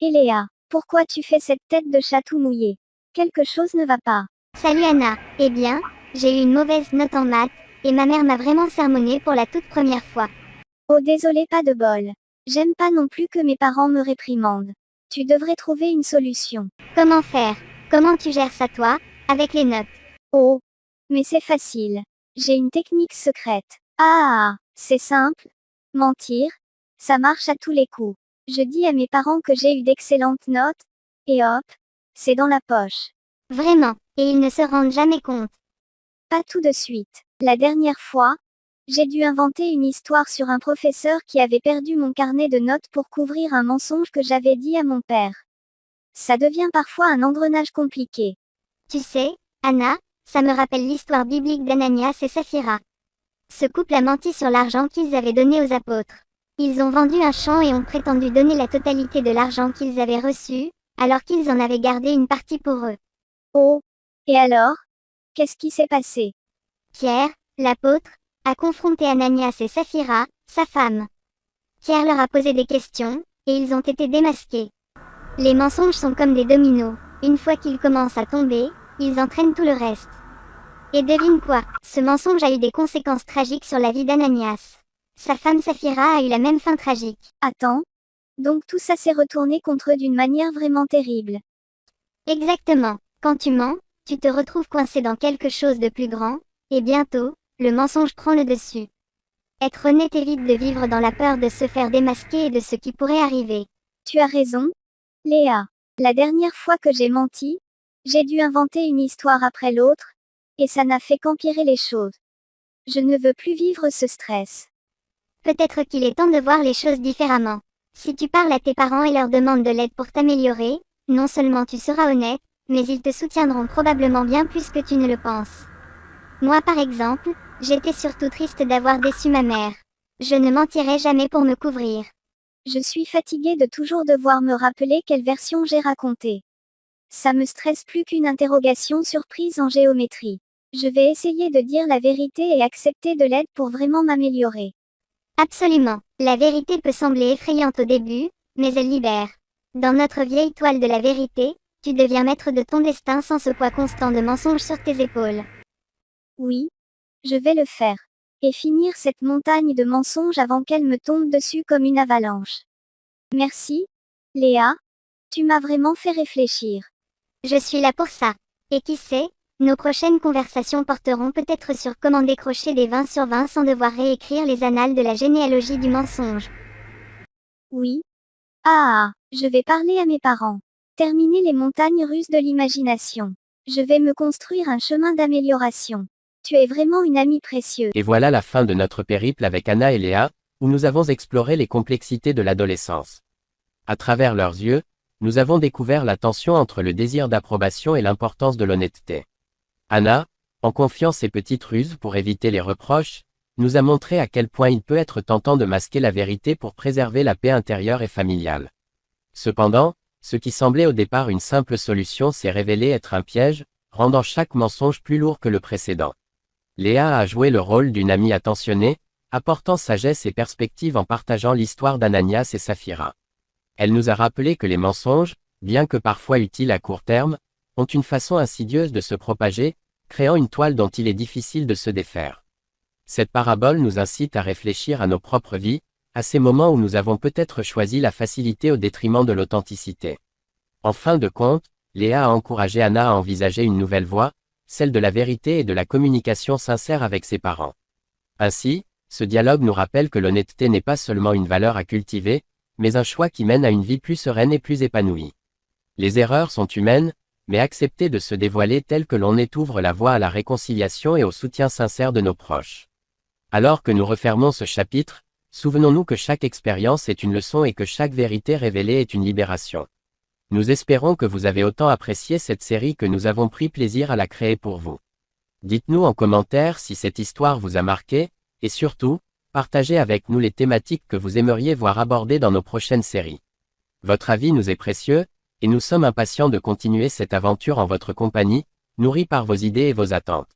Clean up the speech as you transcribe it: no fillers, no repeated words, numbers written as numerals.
Léa, pourquoi tu fais cette tête de chat tout mouillé? Quelque chose ne va pas. Salut Anna. Eh bien, j'ai eu une mauvaise note en maths, et ma mère m'a vraiment sermonné pour la toute première fois. Oh désolé, pas de bol. J'aime pas non plus que mes parents me réprimandent. Tu devrais trouver une solution. Comment faire? Comment tu gères ça toi, avec les notes? Oh, mais c'est facile. J'ai une technique secrète. C'est simple. Mentir. Ça marche à tous les coups. Je dis à mes parents que j'ai eu d'excellentes notes, et hop, c'est dans la poche. Vraiment, et ils ne se rendent jamais compte. Pas tout de suite. La dernière fois, j'ai dû inventer une histoire sur un professeur qui avait perdu mon carnet de notes pour couvrir un mensonge que j'avais dit à mon père. Ça devient parfois un engrenage compliqué. Tu sais, Anna, ça me rappelle l'histoire biblique d'Ananias et Saphira. Ce couple a menti sur l'argent qu'ils avaient donné aux apôtres. Ils ont vendu un champ et ont prétendu donner la totalité de l'argent qu'ils avaient reçu, alors qu'ils en avaient gardé une partie pour eux. Oh, et alors? Qu'est-ce qui s'est passé? Pierre, l'apôtre, a confronté Ananias et Saphira, sa femme. Pierre leur a posé des questions, et ils ont été démasqués. Les mensonges sont comme des dominos. Une fois qu'ils commencent à tomber, ils entraînent tout le reste. Et devine quoi, ce mensonge a eu des conséquences tragiques sur la vie d'Ananias. Sa femme Saphira a eu la même fin tragique. Attends. Donc tout ça s'est retourné contre eux d'une manière vraiment terrible. Exactement. Quand tu mens, tu te retrouves coincé dans quelque chose de plus grand, et bientôt, le mensonge prend le dessus. Être honnête évite de vivre dans la peur de se faire démasquer et de ce qui pourrait arriver. Tu as raison, Léa. La dernière fois que j'ai menti, j'ai dû inventer une histoire après l'autre, et ça n'a fait qu'empirer les choses. Je ne veux plus vivre ce stress. Peut-être qu'il est temps de voir les choses différemment. Si tu parles à tes parents et leur demandes de l'aide pour t'améliorer, non seulement tu seras honnête, mais ils te soutiendront probablement bien plus que tu ne le penses. Moi par exemple, j'étais surtout triste d'avoir déçu ma mère. Je ne mentirai jamais pour me couvrir. Je suis fatiguée de toujours devoir me rappeler quelle version j'ai racontée. Ça me stresse plus qu'une interrogation surprise en géométrie. Je vais essayer de dire la vérité et accepter de l'aide pour vraiment m'améliorer. Absolument. La vérité peut sembler effrayante au début, mais elle libère. Dans notre vieille toile de la vérité, tu deviens maître de ton destin sans ce poids constant de mensonges sur tes épaules. Oui, je vais le faire. Et finir cette montagne de mensonges avant qu'elle me tombe dessus comme une avalanche. Merci, Léa. Tu m'as vraiment fait réfléchir. Je suis là pour ça. Et qui sait, nos prochaines conversations porteront peut-être sur comment décrocher des 20 sur 20 sans devoir réécrire les annales de la généalogie du mensonge. Oui. Je vais parler à mes parents. Terminer les montagnes russes de l'imagination. Je vais me construire un chemin d'amélioration. Tu es vraiment une amie précieuse. Et voilà la fin de notre périple avec Anna et Léa, où nous avons exploré les complexités de l'adolescence. À travers leurs yeux, nous avons découvert la tension entre le désir d'approbation et l'importance de l'honnêteté. Anna, en confiant ses petites ruses pour éviter les reproches, nous a montré à quel point il peut être tentant de masquer la vérité pour préserver la paix intérieure et familiale. Cependant, ce qui semblait au départ une simple solution s'est révélé être un piège, rendant chaque mensonge plus lourd que le précédent. Léa a joué le rôle d'une amie attentionnée, apportant sagesse et perspective en partageant l'histoire d'Ananias et Saphira. Elle nous a rappelé que les mensonges, bien que parfois utiles à court terme, ont une façon insidieuse de se propager, créant une toile dont il est difficile de se défaire. Cette parabole nous incite à réfléchir à nos propres vies, à ces moments où nous avons peut-être choisi la facilité au détriment de l'authenticité. En fin de compte, Léa a encouragé Anna à envisager une nouvelle voie, celle de la vérité et de la communication sincère avec ses parents. Ainsi, ce dialogue nous rappelle que l'honnêteté n'est pas seulement une valeur à cultiver, mais un choix qui mène à une vie plus sereine et plus épanouie. Les erreurs sont humaines, mais accepter de se dévoiler tel que l'on est ouvre la voie à la réconciliation et au soutien sincère de nos proches. Alors que nous refermons ce chapitre, souvenons-nous que chaque expérience est une leçon et que chaque vérité révélée est une libération. Nous espérons que vous avez autant apprécié cette série que nous avons pris plaisir à la créer pour vous. Dites-nous en commentaire si cette histoire vous a marqué, et surtout, partagez avec nous les thématiques que vous aimeriez voir abordées dans nos prochaines séries. Votre avis nous est précieux, et nous sommes impatients de continuer cette aventure en votre compagnie, nourrie par vos idées et vos attentes.